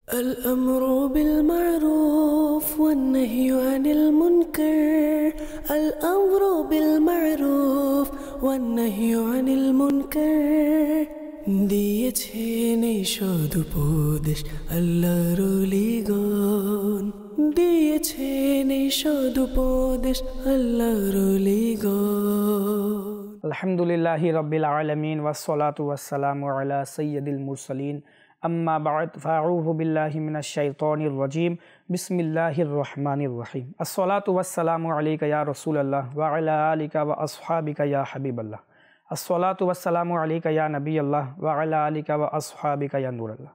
الأمر بالمعروف والنهي عن المنكر الأمر بالمعروف والنهي عن المنكر দিয়েছেন এই সদুপদেশ আল্লাহর ওলিগণ দিয়েছেন এই সদুপদেশ আল্লাহর ওলিগণ আলহামদুলিল্লাহি রাব্বিল আলামিন ওয়াসসালাতু ওয়াসসালামু আলা সাইয়্যিদিল মুরসালিন আম্মা বা'দ ফাআউযু বিল্লাহি মিনাশ শাইতানির রাজীম বিসমিল্লাহির রহমানির রহিম আসসালাতু ওয়াসসালামু আলাইকা ইয়া রাসূলুল্লাহ ওয়া আলা আলিকা ওয়া আসহাবিকা ইয়া হাবিবাল্লাহ আসসালাতু ওয়াসসালামু আলাইকা ইয়া নবিয়াল্লাহ ওয়া আলা আলিকা ওয়া আসহাবিকা ইয়া নূরাল্লাহ।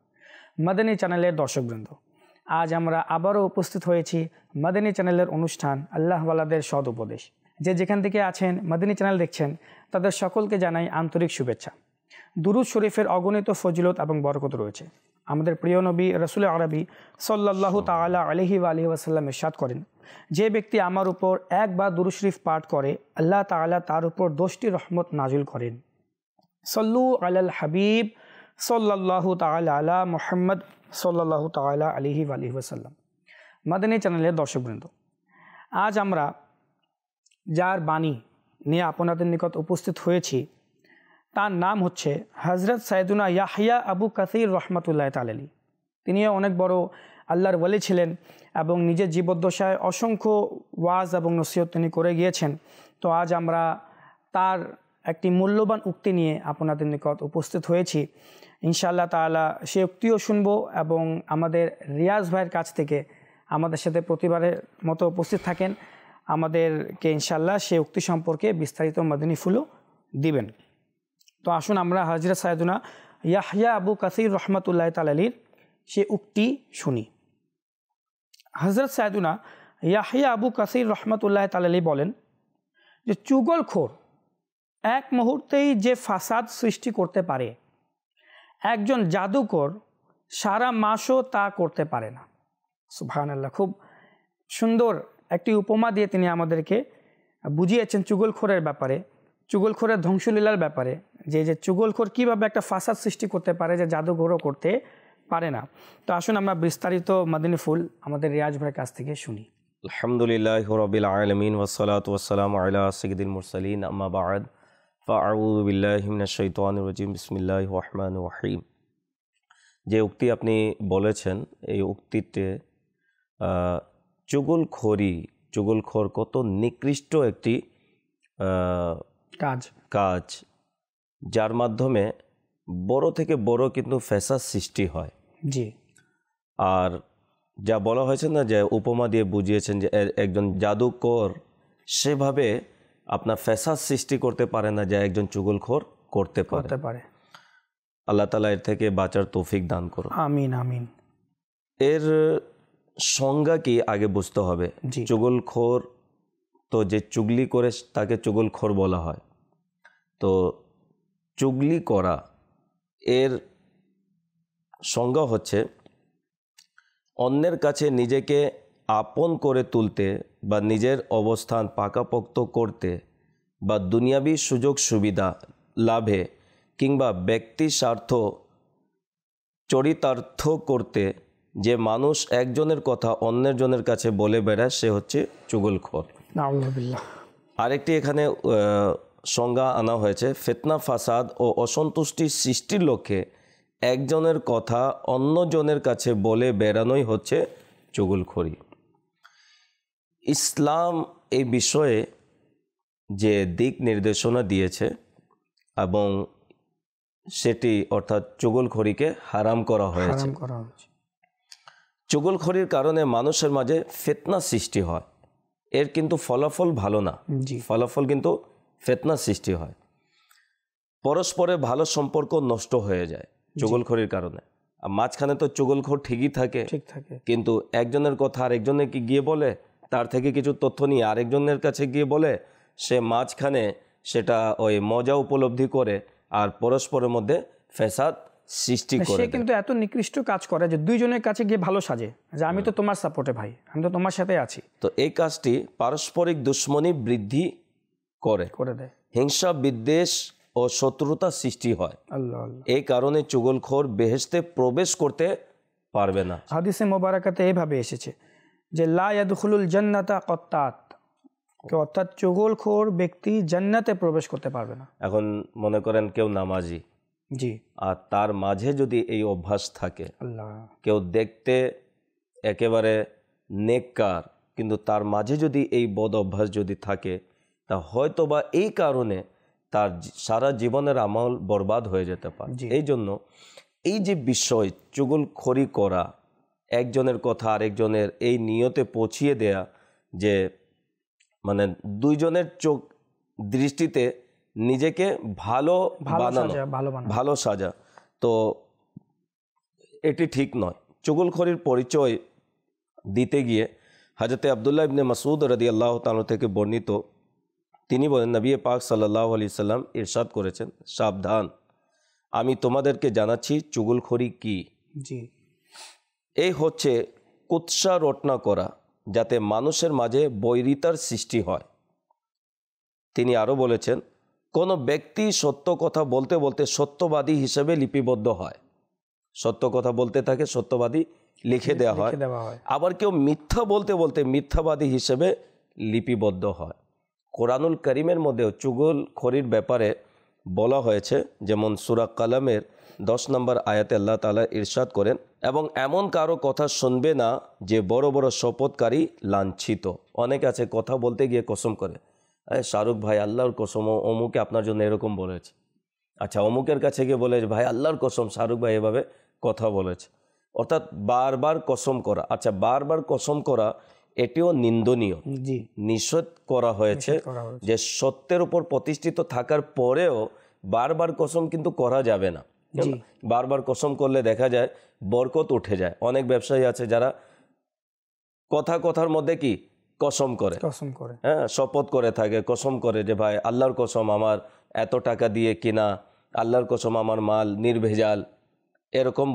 মাদানী চ্যানেলের দর্শকবৃন্দ, আজ আমরা আবারও উপস্থিত হয়েছি মাদানী চ্যানেলের অনুষ্ঠান আল্লাহওয়ালাদের সদ উপদেশ। যে যেখান থেকে আছেন মাদানী চ্যানেল দেখছেন তাদের সকলকে জানাই আন্তরিক শুভেচ্ছা। দুরূদ শরীফের অগণিত ফজিলত এবং বরকত রয়েছে। আমাদের প্রিয় নবী রাসূল আরবি সাল্লাল্লাহু তাআলা আলাইহি ওয়া আলিহি ওয়াসাল্লাম ইরশাদ করেন, যে ব্যক্তি আমার উপর একবার দুরূদ শরীফ পাঠ করে আল্লাহ তাআলা তার উপর 10টি রহমত নাজিল করেন। সল্লু আলাল হাবিব সাল্লাল্লাহু তাআলা আলা মুহাম্মদ সাল্লাল্লাহু তাআলা আলাইহি ওয়া আলিহি ওয়াসাল্লাম। মাদানী চ্যানেলের দর্শকবৃন্দ, আজ আমরা যার বাণী নিয়ে আপনাদের নিকট উপস্থিত হয়েছি তার নাম হচ্ছে হযরত সাইয়েদুনা ইয়াহইয়া আবু কাসির রহমাতুল্লাহ তাআলা আলাইহি। তিনিও অনেক বড় আল্লাহর ওয়ালি ছিলেন এবং নিজের জীবদ্দশায় অসংখ্য ওয়াজ এবং নসিহত তিনি করে গিয়েছেন। তো আজ আমরা তার একটি মূল্যবান উক্তি নিয়ে আপনাদের নিকট উপস্থিত হয়েছি। ইনশাআল্লাহ তাআলা সে উক্তিও শুনব এবং আমাদের রিয়াজ ভাইয়ের কাছ থেকে আমাদের সাথে প্রতিবারের মতো উপস্থিত থাকেন, আমাদেরকে ইনশাআল্লাহ সে উক্তি সম্পর্কে বিস্তারিত মাদানী ফুলও দিবেন। তো আসুন আমরা হযরত সাইয়েদুনা ইয়াহইয়া আবু কাসির রহমাতুল্লাহ তাআলা আলাইহির সে উক্তি শুনি। হযরত সাইয়েদুনা ইয়াহইয়া আবু কাসির রহমাতুল্লাহ তাআলা আলাইহি বলেন যে চুগলখোর এক মুহূর্তেই যে ফাসাদ সৃষ্টি করতে পারে, একজন জাদুকর সারা মাসও তা করতে পারে না। সুবহানাল্লাহ, খুব সুন্দর একটি উপমা দিয়ে তিনি আমাদেরকে বুঝিয়েছেন চুগলখোরের ব্যাপারে, চুগলখোরের ধ্বংসলীলার ব্যাপারে, যে চুগলখোর কীভাবে একটা ফাসাদ সৃষ্টি করতে পারে যে জাদুঘরও করতে পারে না। তো আসুন আমরা বিস্তারিত মাদানী ফুল আমাদের রিয়াজ ভাইয়ের কাছ থেকে শুনি। আলহামদুলিল্লাহি রাব্বিল আলামিন ওয়াসসালাতু ওয়াসসালামু আলা সাইয়্যিদিল মুরসালিন আম্মা বা'দ ফাআউযু বিল্লাহি মিনাশ শাইতানির রাজীম বিসমিল্লাহির রহমানির রহিম। যে উক্তি আপনি বলেছেন এই উক্তিতে চুগলখোর কত নিকৃষ্ট একটি কাজ যার মাধ্যমে বড় থেকে বড় কিন্তু ফ্যাসাদ সৃষ্টি হয়। জি, আর যা বলা হয়েছে না, যে উপমা দিয়ে বুঝিয়েছেন যে একজন জাদুকর সেভাবে আপনার ফ্যাসাদ সৃষ্টি করতে পারে না যা একজন চুগলখোর করতে পারে। আল্লাহ তাআলা এর থেকে বাঁচার তৌফিক দান করুন। আমিন আমিন। এর সংজ্ঞা কি আগে বুঝতে হবে। চুগলখোর তো যে চুগলি করে তাকে চুগলখোর বলা হয়। তো চুগলি করা এর সংজ্ঞা হচ্ছে অন্যের কাছে নিজেকে আপন করে তুলতে বা নিজের অবস্থান পাকাপোক্ত করতে বা দুনিয়াবি সুযোগ সুবিধা লাভে কিংবা ব্যক্তি স্বার্থ চরিতার্থ করতে যে মানুষ একজনের কথা অন্যের জনের কাছে বলে বেড়ায় সে হচ্ছে চুগলখোর। নাউযুবিল্লাহ। আরেকটি এখানে সংজ্ঞা আনা হয়েছে, ফিতনা ফাসাদ ও অসন্তুষ্টি সৃষ্টির লক্ষ্যে একজনের কথা অন্যজনের কাছে বলে বেড়ানোই হচ্ছে চুগলখড়ি। ইসলাম এই বিষয়ে যে দিক নির্দেশনা দিয়েছে এবং সেটি অর্থাৎ চুগলখড়িকে হারাম করা হয়েছে। চুগলখড়ির কারণে মানুষের মাঝে ফিতনা সৃষ্টি হয়, এর কিন্তু ফলাফল ভালো না। ফলাফল কিন্তু ফিতনা সৃষ্টি হয়, পরস্পরের ভালো সম্পর্ক নষ্ট হয়ে যায় চুগলখড়ির কারণে। আর মাঝখানে তো চুগলখোর ঠিকই থাকে, কিন্তু একজনের কথা আরেকজনে কি গিয়ে বলে, তার থেকে কিছু তথ্য নিয়ে আরেকজনের কাছে গিয়ে বলে, সে মাঝখানে সেটা ওই মজা উপলব্ধি করে আর পরস্পরের মধ্যে ফ্যাসাদ সৃষ্টি করে। সে কিন্তু এত নিকৃষ্ট কাজ করে যে দুইজনের কাছে গিয়ে ভালো সাজে যে আমি তো তোমার সাপোর্টে ভাই, আমি তো তোমার সাথে আছি। তো এই কাজটি পারস্পরিক দুশ্মনী বৃদ্ধি করে দেয়, হিংসা বিদ্বেষ ও শত্রুতা সৃষ্টি হয়। এই কারণে চুগলখোর বেহেশতে প্রবেশ করতে পারবে না। হাদিসে মোবারকাতে এইভাবে এসেছে যে লা ইয়াদখুলুল জান্নাতা কত্তাত, অর্থাৎ চুগলখোর ব্যক্তি জান্নাতে প্রবেশ করতে পারবে না। এখন মনে করেন কেউ নামাজি, জি, আর তার মাঝে যদি এই অভ্যাস থাকে, আল্লাহ, কেউ দেখতে একেবারে নেককার কিন্তু তার মাঝে যদি এই বদ অভ্যাস যদি থাকে, তা হয়তো বা এই কারণে তার সারা জীবনের আমল বরবাদ হয়ে যেতে পারে। এই জন্য এই যে বিষয় চুগলখড়ি করা, একজনের কথা আরেকজনের এই নিয়তে পৌঁছিয়ে দেয়া যে মানে দুইজনের চোখ দৃষ্টিতে নিজেকে ভালো ভালো সাজা, তো এটি ঠিক নয়। চুগলখড়ির পরিচয় দিতে গিয়ে হযরত আব্দুল্লাহ ইবনে মাসউদ রাদিয়াল্লাহু তাআলা থেকে বর্ণিত, তিনি বলেন নবী পাক সাল্লাল্লাহু আলাইহি সাল্লাম ইরশাদ করেছেন, সাবধান, আমি তোমাদেরকে জানাচ্ছি চুগলখড়ি কি। জি, এই হচ্ছে কুৎসা রটনা করা যাতে মানুষের মাঝে বৈরিতার সৃষ্টি হয়। তিনি আরও বলেছেন, কোনো ব্যক্তি সত্য কথা বলতে বলতে সত্যবাদী হিসেবে লিপিবদ্ধ হয়, সত্য কথা বলতে থাকে, সত্যবাদী লিখে দেওয়া হয়। আবার কেউ মিথ্যা বলতে বলতে মিথ্যাবাদী হিসেবে লিপিবদ্ধ হয়। কোরআনুল করিমের মধ্যেও চুগলখড়ির ব্যাপারে বলা হয়েছে, যেমন সূরা কালামের 10 নম্বর আয়াতে আল্লাহ তাআলা ইরশাদ করেন, এবং এমন কারো কথা শুনবে না যে বড় বড় শপথকারী লাঞ্ছিত। অনেক আছে কথা বলতে গিয়ে কসম করে, শাহরুখ ভাই আল্লাহর কসম অমুকে আপনার জন্য এরকম বলেছে। আচ্ছা, অমুকের কাছে গিয়ে বলে ভাই আল্লাহর কসম শাহরুখ ভাই এভাবে কথা বলেছে। অর্থাৎ বারবার কসম করা। আচ্ছা, বারবার কসম করা এটিও নিন্দনীয়, নিষেধ করা হয়েছে যে সত্যের উপর প্রতিষ্ঠিত থাকার পরেও বারবার কসম কিন্তু করা যাবে না। বারবার কসম করলে দেখা যায় বরকত উঠে যায়। অনেক ব্যবসায়ী আছে যারা কথার মধ্যে কি কসম করে, হ্যাঁ, শপথ করে থাকে, কসম করে যে ভাই আল্লাহর কসম আমার এত টাকা দিয়ে কিনা, আল্লাহর কসম আমার মাল নির্ভেজাল, এরকম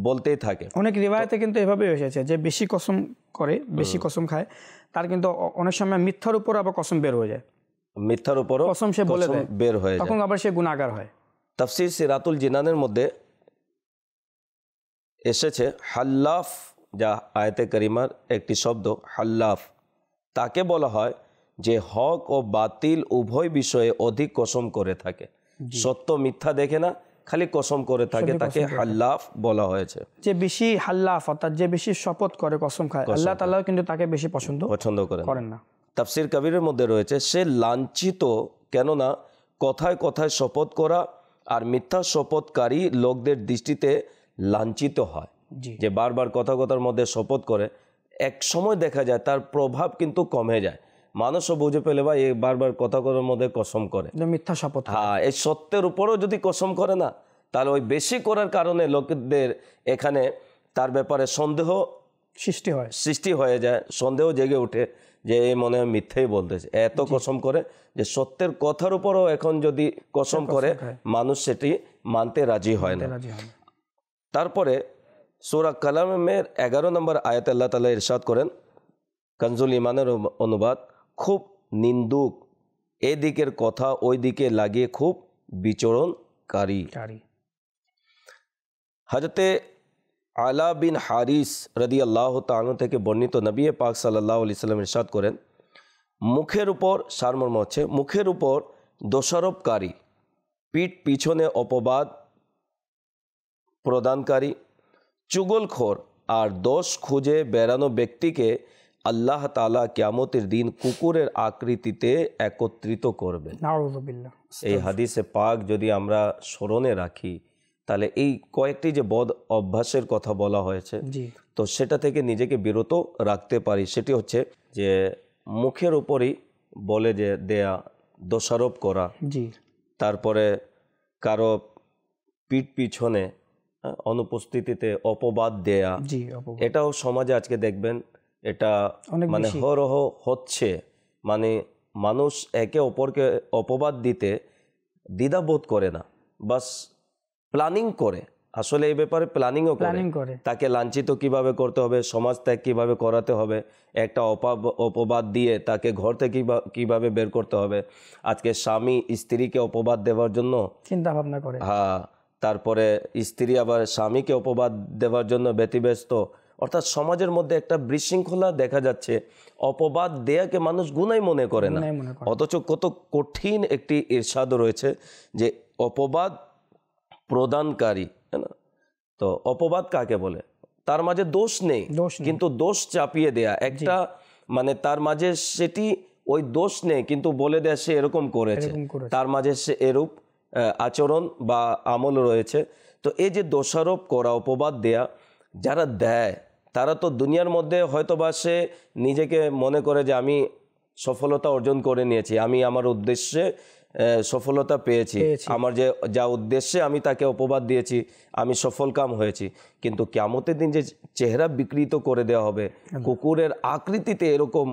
বলতেই থাকে। অনেক রিওয়ায়াতে কিন্তু এভাবে এসেছে যে বেশি কসম করে, বেশি কসম খায়, তার কিন্তু অনেক সময় মিথ্যার উপর আবার কসম বের হয়ে যায়, মিথ্যার উপরও কসম সে বলে দেয়, বের হয়ে যায়, তখন আবার সে গুনাহগার হয়। তাফসীর সিরাতুল জিনানের মধ্যে এসেছে হাল্লাফ, যা আয়াতে কারিমার একটি শব্দ হাল্লাফ, তাকে বলা হয় যে হক ও বাতিল উভয় বিষয়ে অধিক কসম করে থাকে, সত্য মিথ্যা দেখে না, খালি কসম করে থাকে, তাকে হাল্লাফ বলা হয়েছে। যে বেশি হাল্লাফ অর্থাৎ যে বেশি শপথ করে, কসম খায়, আল্লাহ তাআলা কিন্তু তাকে বেশি পছন্দ করেন না। তাফসীর কবিরের মধ্যে রয়েছে সে লাঞ্ছিত, কেননা কথায় কথায় শপথ করা আর মিথ্যা শপথকারী লোকদের দৃষ্টিতে লাঞ্ছিত হয়। যে বারবার কথার মধ্যে শপথ করে, এক সময় দেখা যায় তার প্রভাব কিন্তু কমে যায়, মানুষও বুঝে পেলে ভাই এই বারবার কথার মধ্যে কসম করে, মিথ্যা শপথ। হ্যাঁ, এই সত্যের উপরও যদি কসম করে না, তাহলে ওই বেশি করার কারণে লোকদের এখানে তার ব্যাপারে সন্দেহ সৃষ্টি হয়ে যায়, সন্দেহ জেগে ওঠে যে এই মনে হয় মিথ্যেই বলতেছে, এত কসম করে যে সত্যের কথার উপরও এখন যদি কসম করে মানুষ সেটি মানতে রাজি হয় না। তারপরে সূরা কালামের 11 নম্বর আয়াতে আল্লাহ তাআলা ইরশাদ করেন, কানজুল ইমানের অনুবাদ, খুব নিন্দুক, এদিকের কথা ওই দিকে লাগিয়ে খুব বিচরণকারী। হযরতে আলা বিন হারিস রাদিয়াল্লাহু তাআলা থেকে বর্ণিত, নবী পাক সাল্লাল্লাহু আলাইহি সাল্লাম ইরশাদ করেন, মুখের উপর, সারমর্ম হচ্ছে মুখের উপর দোষারোপকারী, পিঠ পিছনে অপবাদ প্রদানকারী, চুগলখোর আর দোষ খুঁজে বেড়ানো ব্যক্তিকে আল্লাহ তাআলা কিয়ামতের দিন কুকুরের আকৃতিতে একত্রিত করবেন। নাউযুবিল্লাহ। এই হাদিসে পাক যদি আমরা স্মরণে রাখি, তাহলে এই কয়েকটি যে বদ অভ্যাসের কথা বলা হয়েছে, তো সেটা থেকে নিজেকে বিরত রাখতে পারি। সেটি হচ্ছে যে মুখের উপরই বলে যে দেয়া, দোষারোপ করা, তারপরে কারো পিঠ পিছনে অনুপস্থিতিতে অপবাদ দেয়া, এটাও সমাজে আজকে দেখবেন এটা মানে হরহ হচ্ছে, মানে মানুষ একে অপরকে অপবাদ দিতে দ্বিধাবোধ করে না, বাস প্ল্যানিং করে, আসলে এই ব্যাপারে প্ল্যানিংও করে, তাকে লাঞ্ছিত কিভাবে করতে হবে, সমাজ ত্যাগ কিভাবে করাতে হবে, একটা অপবাদ দিয়ে তাকে ঘর থেকে কিভাবে বের করতে হবে। আজকে স্বামী স্ত্রীকে অপবাদ দেওয়ার জন্য চিন্তা ভাবনা করে, হ্যাঁ, তারপরে স্ত্রী আবার স্বামীকে অপবাদ দেওয়ার জন্য ব্যতিব্যস্ত। অর্থাৎ সমাজের মধ্যে একটা বিশৃঙ্খলা দেখা যাচ্ছে। অপবাদ দেয়াকে মানুষ গুনাহ মনে করে না, অথচ কত কঠিন একটি ইরশাদ রয়েছে যে অপবাদ প্রদানকারী, হ্যাঁ না? তো অপবাদ কাকে বলে? তার মাঝে দোষ নেই, কিন্তু দোষ চাপিয়ে দেয়া একটা, মানে তার মাঝে সেটি ওই দোষ নেই কিন্তু বলে দেয়া সে এরকম করেছে, তার মাঝে সে এরূপ আচরণ বা আমল রয়েছে। তো এই যে দোষারোপ করা, অপবাদ দেয়া, যারা দেয় তারা তো দুনিয়ার মধ্যে হয়তোবা সে নিজেকে মনে করে যে আমি সফলতা অর্জন করে নিয়েছি, আমি আমার উদ্দেশ্যে সফলতা পেয়েছি, আমার যে যা উদ্দেশ্যে আমি তাকে অপবাদ দিয়েছি আমি সফলকাম হয়েছি। কিন্তু কিয়ামতের দিন যে চেহারা বিকৃত করে দেওয়া হবে, কুকুরের আকৃতিতে এরকম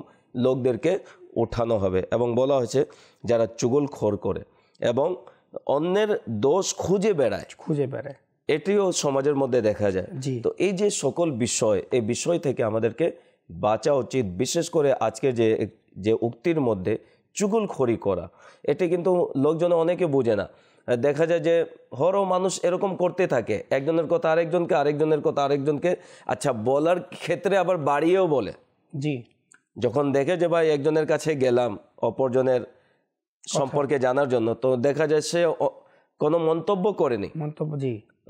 লোকদেরকে ওঠানো হবে এবং বলা হয়েছে যারা চুগলখোর করে এবং অন্যের দোষ খুঁজে বেড়ায়, এটিও সমাজের মধ্যে দেখা যায়। তো এই যে সকল বিষয়, এই বিষয় থেকে আমাদেরকে বাঁচা উচিত। বিশেষ করে আজকে যে উক্তির মধ্যে চুগলখড়ি করা, এটি কিন্তু লোকজন অনেকে বুঝে না। দেখা যায় যে হরও মানুষ এরকম করতে থাকে, একজনের কথা আরেকজনকে, আরেকজনের কথা আরেকজনকে, আচ্ছা বলার ক্ষেত্রে আবার বাড়িয়েও বলে। যখন দেখে যে ভাই একজনের কাছে গেলাম অপরজনের সম্পর্কে জানার জন্য, তো দেখা যায় সে কোনো মন্তব্য করেনি,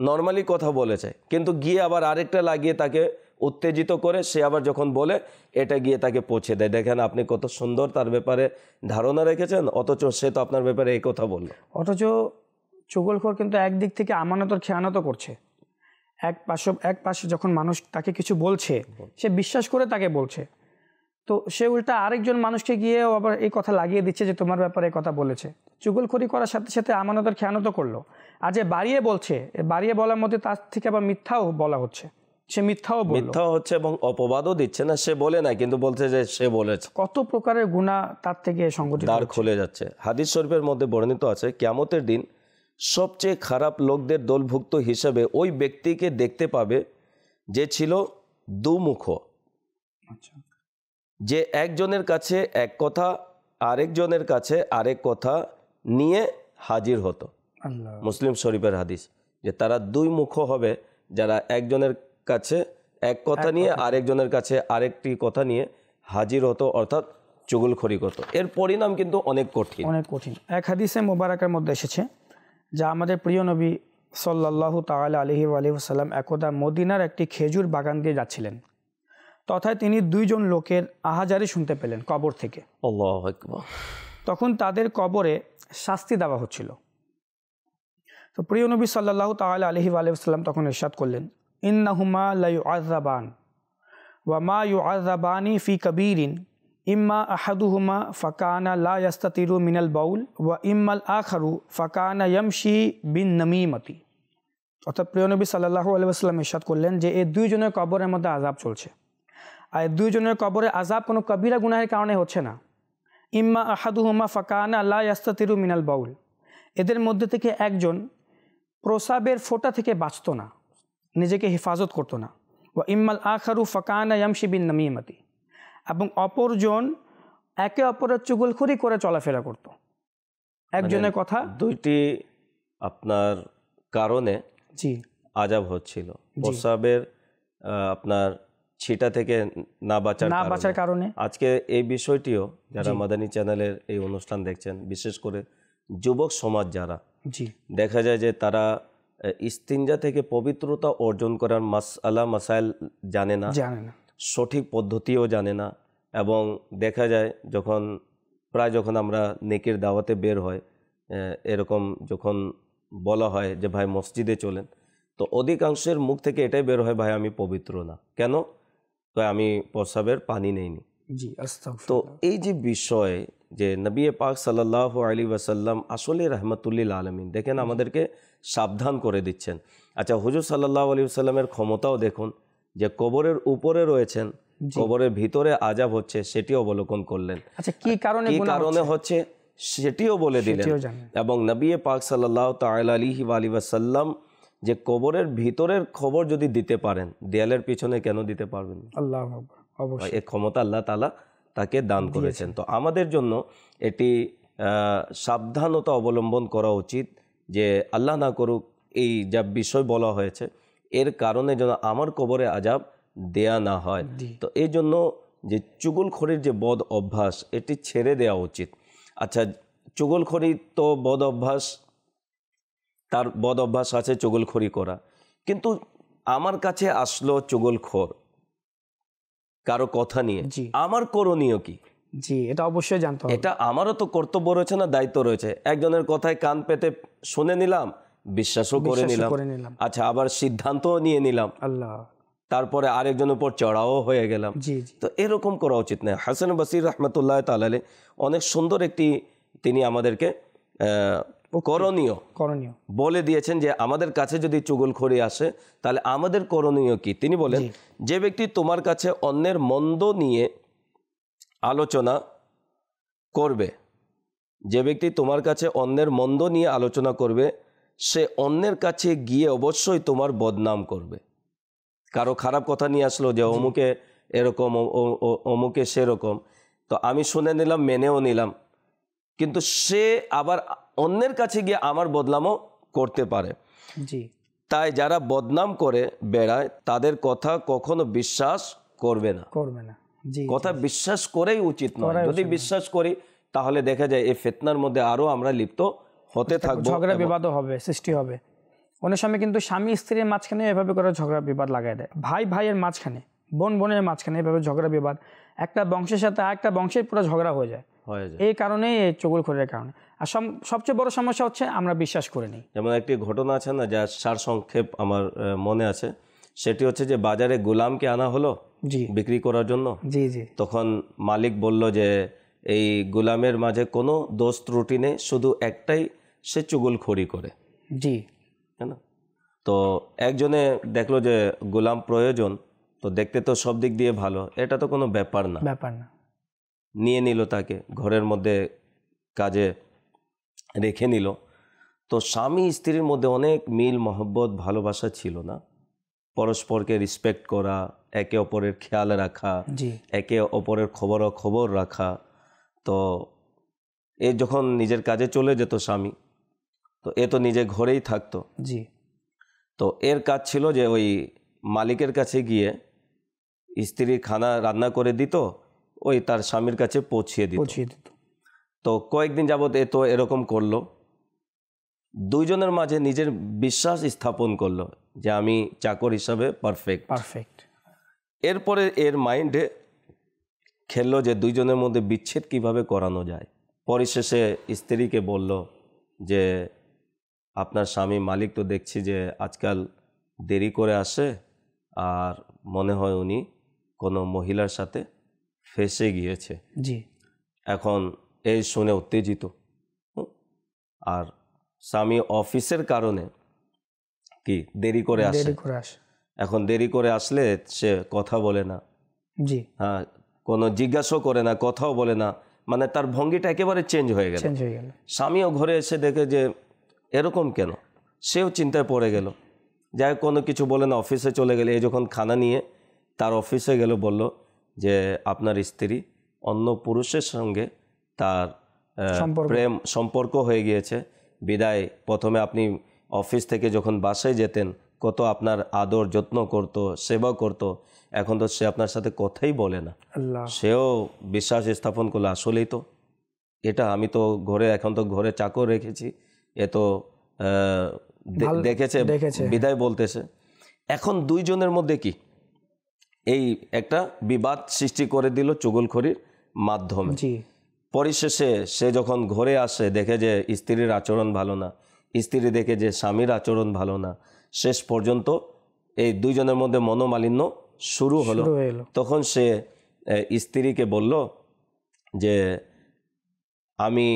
নর্মালি কথা বলেছে, কিন্তু গিয়ে আবার আরেকটা লাগিয়ে তাকে উত্তেজিত করে সে আবার যখন বলে এটা গিয়ে তাকে পৌঁছে দেয়। দেখেন আপনি কত সুন্দর তার ব্যাপারে ধারণা রেখেছেন, অথচ সে তো আপনার ব্যাপারে এই কথা বলল। অথচ চুগলখোর কিন্তু একদিক থেকে আমানতের খেয়ানত করছে। এক পাশে যখন মানুষ তাকে কিছু বলছে, সে বিশ্বাস করে তাকে বলছে, তো সে উল্টা আরেকজন মানুষকে গিয়ে আবার এই কথা লাগিয়ে দিচ্ছে যে তোমার ব্যাপারে এই কথা বলেছে। চুগলখড়ি করার সাথে সাথে আমানতের খেয়ানত করলো। আর যে বাড়িয়ে বলছে, বাড়িয়ে বলার মধ্যে তার থেকে আবার মিথ্যাও বলা হচ্ছে, সে মিথ্যাও হচ্ছে এবং অপবাদও দিচ্ছে না, সে বলে না কিন্তু বলছে যে সে বলেছে। কত প্রকারের গুনাহ তার থেকে সংগঠিত দ্বার খুলে যাচ্ছে। হাদিস শরীফের মধ্যে বর্ণিত আছে কিয়ামতের দিন সবচেয়ে খারাপ লোকদের দলভুক্ত হিসেবে ওই ব্যক্তিকে দেখতে পাবে যে ছিল দুমুখ, যে একজনের কাছে এক কথা, আরেকজনের কাছে আরেক কথা নিয়ে হাজির হতো। মুসলিম শরীফের হাদিস যে তারা দুই মুখ হবে, যারা একজনের কাছে এক কথা নিয়ে আরেকজনের কাছে আরেকটি কথা নিয়ে হাজির হতো, অর্থাৎ চুগলখড়ি করত। এর পরিণাম কিন্তু অনেক কঠিন। এক হাদিসে মুবারাকের মধ্যে এসেছে যা আমাদের প্রিয় নবী সাল্লাল্লাহু তাআলা আলাইহি ওয়া সাল্লাম একদা মদিনার একটি খেজুর বাগান দিয়ে যাচ্ছিলেন, তথায় তিনি দুইজন লোকের আহাজারি শুনতে পেলেন কবর থেকে। আল্লাহু আকবার। তখন তাদের কবরে শাস্তি দেওয়া হচ্ছিল। তো প্রিয় নবী সাল্লাল্লাহু তাআলা আলাইহি ওয়া সাল্লাম তখন ইরশাদ করলেন, ইন্নাহুমা লা ইউআযাবান ওয়া মা ইউআযাবানি ফি কাবীরিন ইম্মা আহাদুহুমা ফাকানা লা ইস্তাতিরু মিনাল বাউল ওয়া ইম্মাল আখারু ফাকানা ইয়ামশি বিন নামিমাতি। অর্থাৎ প্রিয় নবী সাল্লাল্লাহু আলাইহি ওয়াসাল্লাম ইরশাদ করলেন যে এই দুইজনের কবরের মধ্যে আযাব চলছে, আর এই দুইজনের কবরে আযাব কোনো কবিরা গুনাহের কারণে হচ্ছে না। ইম্মা আহাদুহুমা ফাকানা লা ইস্তাতিরু মিনাল বাউল, এদের মধ্যে থেকে একজন প্রসাবের ফোঁটা থেকে বাঁচত না, নিজেকে হেফাজত করতো না। ওয়া ইম্মাল আখারু ফাকানা ইয়ামশি বিন নামিমাতি, এবং অপরজন একে অপরের চুগলখড়ি করে চলাফেরা করত। একজনের কথা দুইটি আপনার কারণে আযাব হচ্ছিল। প্রসাবের আপনার ছিটা থেকে না বাঁচার কারণে। আজকে এই বিষয়টিও যারা মাদানী চ্যানেলের এই অনুষ্ঠান দেখছেন, বিশেষ করে যুবক সমাজ যারা, দেখা যায় যে তারা ইস্তিনজা থেকে পবিত্রতা অর্জন করার মাসাইল জানে না, সঠিক পদ্ধতিও জানে না। এবং দেখা যায় যখন আমরা নেকির দাওয়াতে বের হয়, এরকম যখন বলা হয় যে ভাই মসজিদে চলেন, তো অধিকাংশের মুখ থেকে এটাই বের হয় ভাই আমি পবিত্র না। কেন? তো আমি প্রসাবের পানি নেইনি। তো এই যে বিষয় যে নবী পাক সাল্লাল্লাহু আলাইহি ওয়াসাল্লাম আসলে রাহমাতুল্লিল আলামিন, দেখেন আমাদেরকে সাবধান করে দিচ্ছেন। আচ্ছা, হুজুর সাল্লাল্লাহু আলাইহি ওয়াসাল্লামের ক্ষমতাও দেখুন, যে কবরের উপরে রয়েছেন, কবরের ভিতরে আযাব হচ্ছে সেটিও অবলোকন করলেন। আচ্ছা, কি কারণে হচ্ছে সেটিও বলে দিলেন। এবং নবী পাক সাল্লাল্লাহু তাআলা আলাইহি ওয়াসাল্লাম যে কবরের ভিতরের খবর যদি দিতে পারেন, দেয়ালের পিছনে কেন দিতে পারবেন? আল্লাহু আকবার। অবশ্যই এই ক্ষমতা আল্লাহ তাআলা তাকে দান করেছেন। তো আমাদের জন্য এটি সাবধানতা অবলম্বন করা উচিত যে আল্লাহ না করুক এই যা বিষয় বলা হয়েছে এর কারণে যেন আমার কবরে আযাব দেয়া না হয়। তো এই জন্য যে চুগলখড়ির যে বদ অভ্যাস এটি ছেড়ে দেওয়া উচিত। আচ্ছা, চুগলখড়ি তো বদ অভ্যাস, তার বদ অভ্যাস আছে চুগলখড়ি করা, কিন্তু আমার কাছে আসলো চুগলখড় কারো কথা নিয়ে, আমার করণীয় কি? জি, এটা অবশ্যই জানতে হবে। এটা আমারও তো কর্তব্য রয়েছে না, দায়িত্ব রয়েছে। একজনের কথায় কান পেতে শুনে নিলাম, বিশ্বাসও করে নিলাম, আচ্ছা আবার সিদ্ধান্তও নিয়ে নিলাম, আল্লাহ, তারপরে আরেকজনের উপর চড়াও হয়ে গেলাম। তো এরকম করা উচিত নয়। হাসান বসির রহমতুল্লাহ তাআলা অনেক সুন্দর একটি তিনি আমাদেরকে করণীয় বলে দিয়েছেন যে আমাদের কাছে যদি চুগলখড়ি আসে তাহলে আমাদের করণীয় কি। তিনি বলেন, যে ব্যক্তি তোমার কাছে অন্যের মন্দ নিয়ে আলোচনা করবে, যে ব্যক্তি তোমার কাছে অন্যের মন্দ নিয়ে আলোচনা করবে, সে অন্যের কাছে গিয়ে অবশ্যই তোমার বদনাম করবে। কারো খারাপ কথা নিয়ে আসলো যে অমুকে এরকম, অমুকে সেরকম, তো আমি শুনে নিলাম, মেনেও নিলাম, কিন্তু সে আবার অন্যের কাছে গিয়ে আমার বদনামও করতে পারে। তাই যারা বদনাম করে বেড়ায় তাদের কথা কখনো বিশ্বাস করবে না। কথা বিশ্বাস করেই উচিত নয়। যদি বিশ্বাস করি তাহলে দেখা যায় এই ফিতনার মধ্যে আরো আমরা লিপ্ত হতে থাকবো, ঝগড়া বিবাদও হবে, সৃষ্টি হবে। অনেক সময় কিন্তু স্বামী স্ত্রীর মাঝখানে এভাবে করে ঝগড়া বিবাদ লাগাই দেয়, ভাই ভাইয়ের মাঝখানে, বোন বোনের মাঝখানে এভাবে ঝগড়া বিবাদ, একটা বংশের সাথে আরেকটা বংশের পুরো ঝগড়া হয়ে যায়। এই কারণেই এই চুগলখড়ির কারণে। আর সবচেয়ে বড় সমস্যা হচ্ছে আমরা বিশ্বাস করে নিই। যেমন একটি ঘটনা আছে না, যার সার সংক্ষেপ আমার মনে আছে, সেটি হচ্ছে যে বাজারে গোলামকে আনা হলো বিক্রি করার জন্য। তখন মালিক বলল যে এই গোলামের মাঝে কোনো দোষ ত্রুটি নেই, শুধু একটাই, সে চুগলখড়ি করে। হ্যাঁ না? তো একজনে দেখলো যে গোলাম প্রয়োজন, তো দেখতে তো সব দিক দিয়ে ভালো, এটা তো কোনো ব্যাপার না, নিয়ে নিল, তাকে ঘরের মধ্যে কাজে রেখে নিল। তো স্বামী স্ত্রীর মধ্যে অনেক মিল মহব্বত ভালোবাসা ছিল না, পরস্পরকে রেসপেক্ট করা, একে অপরের খেয়াল রাখা, একে অপরের খবর রাখা। তো এ যখন নিজের কাজে চলে যেত স্বামী, তো এ তো নিজে ঘরেই থাকতো। তো এর কাজ ছিল যে ওই মালিকের কাছে গিয়ে স্ত্রী খানা রান্না করে দিত, ওই তার স্বামীর কাছে পৌঁছিয়ে দিত। তো কয়েকদিন যাবত এ তো এরকম করলো, দুইজনের মাঝে নিজের বিশ্বাস স্থাপন করলো যে আমি চাকর হিসাবে পারফেক্ট। এরপরে এর মাইন্ডে খেললো যে দুইজনের মধ্যে বিচ্ছেদ কিভাবে করানো যায়। পরিশেষে স্ত্রীকে বলল যে আপনার স্বামী মালিক তো দেখছি যে আজকাল দেরি করে আসে, আর মনে হয় উনি কোনো মহিলার সাথে ফেঁসে গিয়েছে। এখন এই শুনে উত্তেজিত, আর স্বামী অফিসের কারণে কি দেরি করে আসে। এখন দেরি করে আসলে সে কথা বলে না, হ্যাঁ, কোনো জিজ্ঞাসাও করে না, কথাও বলে না, মানে তার ভঙ্গিটা একেবারে চেঞ্জ হয়ে গেল। স্বামীও ঘরে এসে দেখে যে এরকম কেন, সেও চিন্তায় পড়ে গেল। যাই কোনো কিছু বলে না, অফিসে চলে গেলে। এই যখন খানা নিয়ে তার অফিসে গেল, বলল যে আপনার স্ত্রী অন্য পুরুষের সঙ্গে তার প্রেম সম্পর্ক হয়ে গিয়েছে, বিদায় প্রথমে আপনি অফিস থেকে যখন বাসায় যেতেন কত আপনার আদর যত্ন করত, সেবা করত, এখন তো সে আপনার সাথে কথাই বলে না। সেও বিশ্বাস স্থাপন করলো, আসলেই তো এটা আমি তো ঘরে, এখন তো ঘরে চাকর রেখেছি, এ তো দেখেছে বিদায় বলতেছে। এখন দুইজনের মধ্যে কি এই একটা বিবাদ সৃষ্টি করে দিল চুগলখড়ির মাধ্যমে। পরিশেষে সে যখন ঘরে আসে দেখে যে স্ত্রীর আচরণ ভালো না, স্ত্রী দেখে যে স্বামীর আচরণ ভালো না, শেষ পর্যন্ত এই দুইজনের মধ্যে মনোমালিন্য শুরু হলো। তখন সে স্ত্রীকে বলল যে আমি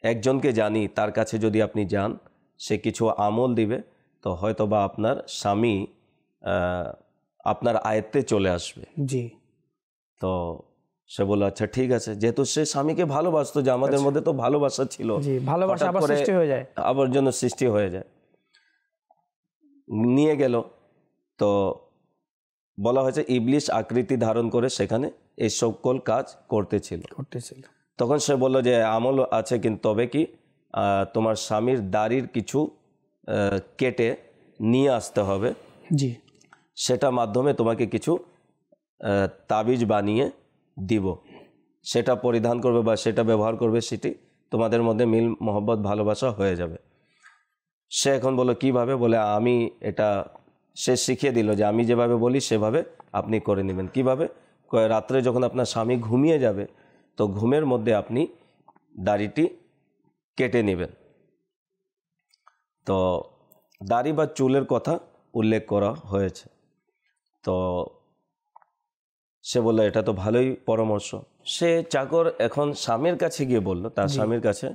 একজনকে জানি, তার কাছে যদি আপনি যান সে কিছু আমল দিবে, তো হয়তোবা আপনার স্বামী আপনার আয়ত্তে চলে আসবে। তো সে বলল আচ্ছা ঠিক আছে, যেহেতু সে স্বামীকে ভালোবাসতো, যে আমাদের মধ্যে তো ভালোবাসা ছিল, ভালোবাসা আবার সৃষ্টি হয়ে যায়, আবার জন্য সৃষ্টি হয়ে যায়। নিয়ে গেল, তো বলা হয়েছে ইবলিশ আকৃতি ধারণ করে সেখানে এই সকল কাজ করতেছিল। তখন সে বলল যে আমল আছে, কিন্তু তবে কি তোমার স্বামীর দাড়ির কিছু কেটে নিয়ে আসতে হবে, জি, সেটা মাধ্যমে তোমাকে কিছু তাবিজ বানিয়ে দিব, সেটা পরিধান করবে বা সেটা ব্যবহার করবে, সেটি তোমাদের মধ্যে মিল মহব্বত ভালোবাসা হয়ে যাবে। সে এখন বললো কিভাবে? বলে আমি এটা, সে শিখিয়ে দিল যে আমি যেভাবে বলি সেভাবে আপনি করে নেবেন। কিভাবে? রাত্রে যখন আপনার স্বামী ঘুমিয়ে যাবে তো ঘুমের মধ্যে আপনি দাড়িটি কেটে নেবেন। তো দাড়ি বা চুলের কথা উল্লেখ করা হয়েছে। তো সে বলল এটা তো ভালোই পরামর্শ। সে চাকর এখন স্বামীর কাছে গিয়ে বলল, তার স্বামীর কাছে,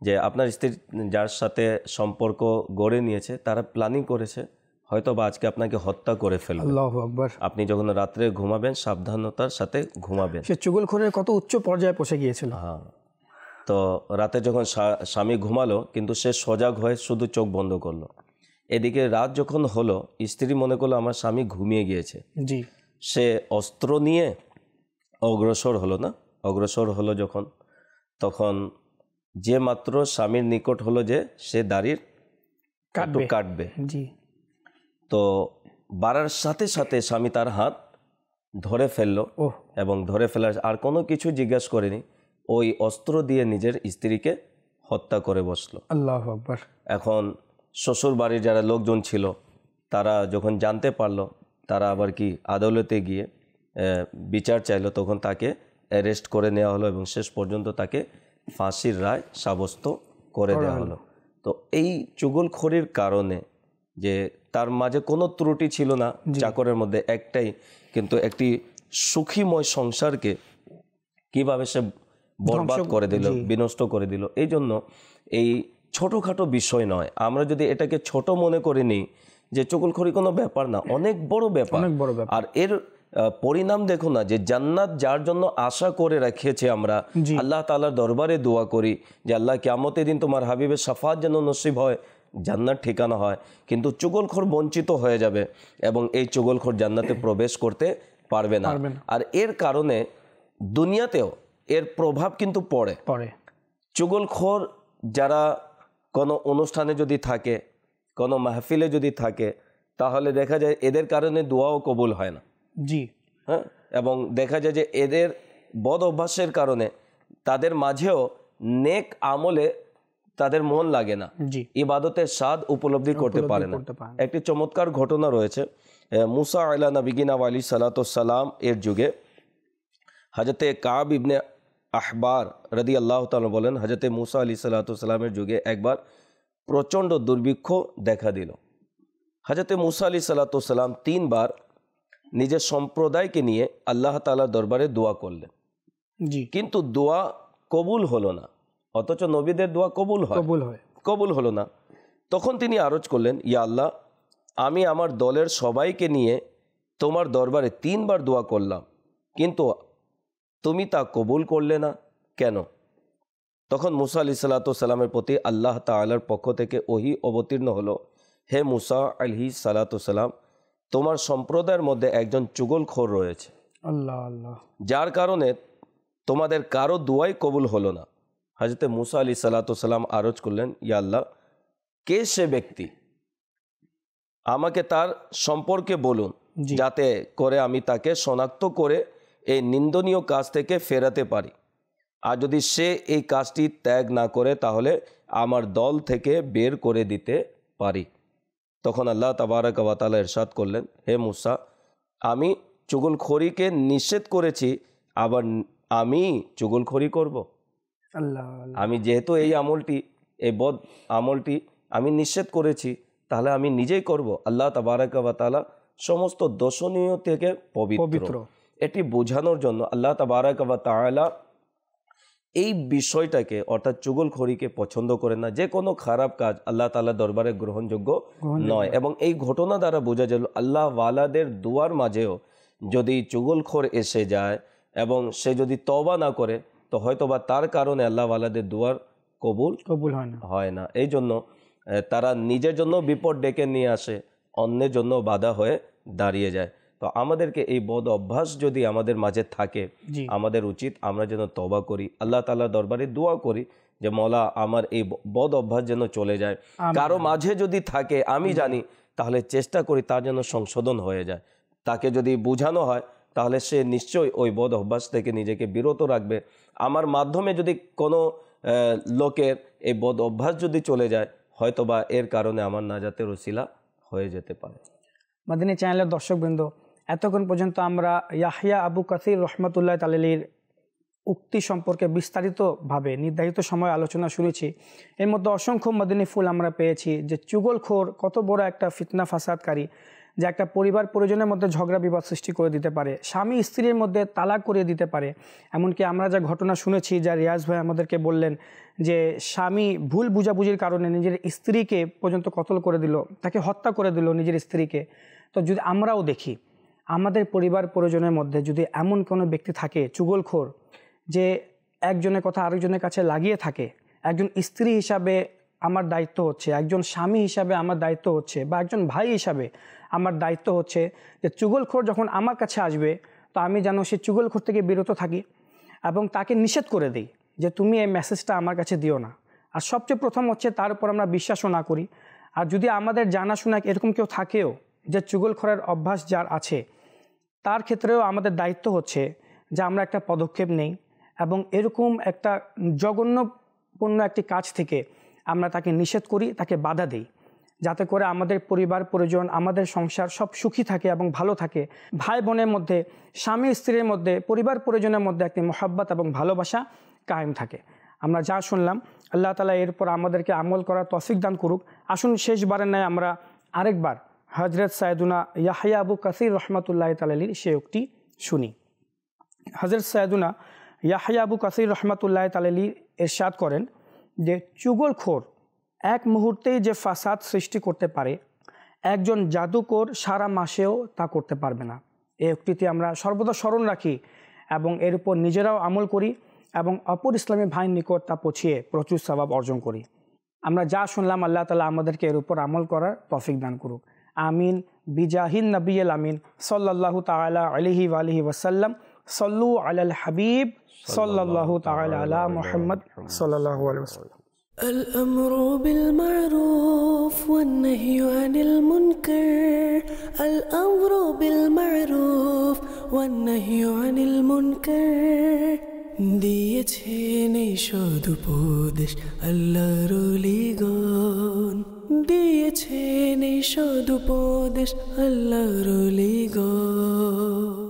যে আপনার স্ত্রী যার সাথে সম্পর্ক গড়ে নিয়েছে তারা প্ল্যানিং করেছে হয়তো বা আজকে আপনাকে হত্যা করে ফেলবে। আল্লাহু আকবার। আপনি যখন রাত্রে ঘুমাবেন সাবধানতার সাথে ঘুমাবেন। সে চুগলখোরের কত উচ্চ পর্যায়ে পৌঁছে গিয়েছিল। হ্যাঁ, তো রাতে যখন স্বামী ঘুমালো কিন্তু সে সজাগ হয়ে শুধু চোখ বন্ধ করলো। এদিকে রাত যখন হলো স্ত্রী মনে করলো আমার স্বামী ঘুমিয়ে গিয়েছে, জি, সে অস্ত্র নিয়ে অগ্রসর হলো যখন, তখন যে মাত্র স্বামীর নিকট হলো যে সে দাড়ির কাটবে, জি, তো বাড়ার সাথে সাথে স্বামী তার হাত ধরে ফেললো এবং ধরে ফেলার আর কোনো কিছু জিজ্ঞেস করেনি, ওই অস্ত্র দিয়ে নিজের স্ত্রীকে হত্যা করে বসলো। আল্লাহু আকবার। এখন শ্বশুর বাড়ির যারা লোকজন ছিল তারা যখন জানতে পারলো, তারা আবার কি আদালতে গিয়ে বিচার চাইলো, তখন তাকে অ্যারেস্ট করে নেওয়া হলো এবং শেষ পর্যন্ত তাকে ফাঁসির রায় সাব্যস্ত করে দেওয়া হলো। তো এই চুগলখড়ির কারণে, যে তার মাঝে কোনো ত্রুটি ছিল না চাকরের মধ্যে, একটাই, কিন্তু একটি সুখীময় সংসারকে কিভাবে সে বরবাদ করে দিল, বিনষ্ট করে দিল। এই জন্য এই ছোটোখাটো বিষয় নয়, আমরা যদি এটাকে ছোট মনে করে নিই যে চুগলখড়ি কোনো ব্যাপার না, অনেক বড় ব্যাপার। আর এর পরিণাম দেখো না, যে জান্নাত যার জন্য আশা করে রেখেছে আমরা আল্লাহ তাআলার দরবারে দোয়া করি যে আল্লাহ কিয়ামতের দিন তোমার হাবিবের শাফাত যেন নসিব হয়, জান্নাত ঠিকানা হয়, কিন্তু চুগলখোর বঞ্চিত হয়ে যাবে এবং এই চুগলখোর জান্নাতে প্রবেশ করতে পারবে না। আর এর কারণে দুনিয়াতেও এর প্রভাব কিন্তু পড়ে। চুগলখোর যারা কোনো অনুষ্ঠানে যদি থাকে, কোনো মাহফিলে যদি থাকে, তাহলে দেখা যায় এদের কারণে দোয়াও কবুল হয় না। জি, হ্যাঁ, এবং দেখা যায় যে এদের বদ অভ্যাসের কারণে তাদের মাঝেও নেক আমলে তাদের মন লাগে না, ইবাদতের স্বাদ উপলব্ধি করতে পারে না। একটি চমৎকার ঘটনা রয়েছে মুসা আলা নবিগিনা আলী সালাতাম এর যুগে। হজরতে কাব ইবনে আহবার রদি আল্লাহ তাআলা বলেন, হজরতে মুসা আলী সালাতামের যুগে একবার প্রচণ্ড দুর্ভিক্ষ দেখা দিল। হজরতে মুসা আলী সালাতাম 3 বার নিজের সম্প্রদায়কে নিয়ে আল্লাহ তাআলার দরবারে দোয়া করলেন, কিন্তু দোয়া কবুল হলো না। অথচ নবীদের দোয়া কবুল হলো না। তখন তিনি আরজ করলেন, ইয়া আল্লাহ, আমি আমার দলের সবাইকে নিয়ে তোমার দরবারে 3 বার দোয়া করলাম, কিন্তু তুমি তা কবুল করলে না কেন? তখন মুসা আলাইহিস সালামের প্রতি আল্লাহ তাআলার পক্ষ থেকে ওহী অবতীর্ণ হলো, হে মুসা আলাইহিস সালাম, তোমার সম্প্রদায়ের মধ্যে একজন চুগলখোর রয়েছে, যার কারণে তোমাদের কারো দোয়াই কবুল হলো না। হযরত মুসা আলাইহিস সালাম আরজ করলেন, ইয়া আল্লাহ, কে সে ব্যক্তি? আমাকে তার সম্পর্কে বলুন, যাতে করে আমি তাকে শনাক্ত করে এই নিন্দনীয় কাজ থেকে ফেরাতে পারি। আর যদি সে এই কাজটি ত্যাগ না করে তাহলে আমার দল থেকে বের করে দিতে পারি। তখন আল্লাহ তাবারক ওয়া তাআলা ইরশাদ করলেন, হে মুসা, আমি চুগলখড়িকে নিষেধ করেছি, আবার আমি চুগলখড়ি করব? আমি যেহেতু এই আমলটি, এই বদ আমলটি আমি নিষেধ করেছি, তাহলে আমি নিজেই করব। আল্লাহ তাবারক ওয়া তাআলা সমস্ত দোষণীয় থেকে পবিত্র। এটি বোঝানোর জন্য আল্লাহ তাবারক ওয়া তাআলা এই বিষয়টাকে, অর্থাৎ চুগলখড়িকে পছন্দ করেন না। যে কোনো খারাপ কাজ আল্লাহ তাআলার দরবারে গ্রহণযোগ্য নয়। এবং এই ঘটনা দ্বারা বোঝা গেল আল্লাহ ওয়ালাদের দুয়ার মাঝেও যদি চুগলখোর এসে যায় এবং সে যদি তওবা না করে, তো হয়তোবা তার কারণে আল্লাহ ওয়ালাদের দুয়ার কবুল হয় না। এই জন্য তারা নিজের জন্য বিপদ ডেকে নিয়ে আসে, অন্যের জন্য বাধা হয়ে দাঁড়িয়ে যায়। তো আমাদেরকে এই বদ অভ্যাস যদি আমাদের মাঝে থাকে, আমাদের উচিত আমরা যেন তওবা করি, আল্লাহ তাআলার দরবারে দোয়া করি যে মওলা আমার এই বদ অভ্যাস যেন চলে যায়। কারো মাঝে যদি থাকে আমি জানি, তাহলে চেষ্টা করি তার যেন সংশোধন হয়ে যায়। তাকে যদি বোঝানো হয় তাহলে সে নিশ্চয়ই ওই বদ অভ্যাস থেকে নিজেকে বিরত রাখবে। আমার মাধ্যমে যদি কোনো লোকের এই বদ অভ্যাস যদি চলে যায়, হয়তোবা এর কারণে আমার নাজাতের ওসিলা হয়ে যেতে পারে। মাদিনী চ্যানেলের দর্শকবৃন্দ, এতক্ষণ পর্যন্ত আমরা ইয়াহইয়া আবু কাসির রহমতুল্লাহ তাআলার উক্তি সম্পর্কে বিস্তারিতভাবে নির্ধারিত সময় আলোচনা শুনেছি। এর মধ্যে অসংখ্য মাদিনী ফুল আমরা পেয়েছি যে চুগলখোর কত বড় একটা ফিতনা ফাসাদকারী, যে একটা পরিবার পরিজনের মধ্যে ঝগড়া বিবাদ সৃষ্টি করে দিতে পারে, স্বামী স্ত্রীর মধ্যে তালাক করিয়ে দিতে পারে। এমনকি আমরা যা ঘটনা শুনেছি, যা রিয়াজ ভাই আমাদেরকে বললেন যে স্বামী ভুল বুঝাবুঝির কারণে নিজের স্ত্রীকে পর্যন্ত কতল করে দিল, তাকে হত্যা করে দিল নিজের স্ত্রীকে। তো যদি আমরাও দেখি আমাদের পরিবার পরিজনের মধ্যে যদি এমন কোনো ব্যক্তি থাকে চুগলখোর, যে একজনের কথা আরেকজনের কাছে লাগিয়ে থাকে, একজন স্ত্রী হিসাবে আমার দায়িত্ব হচ্ছে, একজন স্বামী হিসাবে আমার দায়িত্ব হচ্ছে, বা একজন ভাই হিসাবে আমার দায়িত্ব হচ্ছে যে চুগলখোর যখন আমার কাছে আসবে তো আমি যেন সেই চুগলখোর থেকে বিরত থাকি এবং তাকে নিষেধ করে দিই যে তুমি এই মেসেজটা আমার কাছে দিও না। আর সবচেয়ে প্রথম হচ্ছে তার উপর আমরা বিশ্বাসও না করি। আর যদি আমাদের জানাশোনা এরকম কেউ থাকেও যে চুগলখোরের অভ্যাস যার আছে, তার ক্ষেত্রেও আমাদের দায়িত্ব হচ্ছে যে আমরা একটা পদক্ষেপ নেই এবং এরকম একটা জঘন্যপূর্ণ একটি কাজ থেকে আমরা তাকে নিষেধ করি, তাকে বাধা দিই, যাতে করে আমাদের পরিবার পরিজন, আমাদের সংসার সব সুখী থাকে এবং ভালো থাকে। ভাই বোনের মধ্যে, স্বামী স্ত্রীর মধ্যে, পরিবার পরিজনের মধ্যে একটি মহব্বত এবং ভালোবাসা কায়েম থাকে। আমরা যা শুনলাম, আল্লাহ তাআলা এরপর আমাদেরকে আমল করার তৌফিক দান করুক। আসুন শেষবারের ন্যায় আমরা আরেকবার হযরত সাইয়েদুনা ইয়াহইয়া আবু কাসির রহমতুল্লাহ তাআলার সেই উক্তি শুনি। হযরত সাইয়েদুনা ইয়াহইয়া আবু কাসির রহমতুল্লাহ তাআলা ইরশাদ করেন যে চুগলখোর এক মুহূর্তেই যে ফাসাদ সৃষ্টি করতে পারে, একজন জাদুকর সারা মাসেও তা করতে পারবে না। এই উক্তিটি আমরা সর্বদা স্মরণ রাখি এবং এর উপর নিজেরাও আমল করি এবং অপর ইসলামী ভাইয়ের নিকট তা পৌঁছিয়ে প্রচুর সওয়াব অর্জন করি। আমরা যা শুনলাম আল্লাহ তাআলা আমাদেরকে এর উপর আমল করার তৌফিক দান করুক। আমিন বিজাহিন নবিয়্যিল আমিন সাল্লাল্লাহু তাআলা আলাইহি ওয়া আলিহি ওয়াসাল্লাম। সাল্লু আলাল হাবিব সাল্লাল্লাহু তাআলা আলা মুহাম্মদ সাল্লাল্লাহু আলাইহি ওয়াসাল্লাম। الأمر بالمعروف والنهي عن المنكر، الأمر بالمعروف والنهي عن المنكر। দিয়েছেন এই সদুপদেশ আল্লাহর ওলিগণ, দিয়েছেন এই সদুপদেশ আল্লাহর ওলিগণ।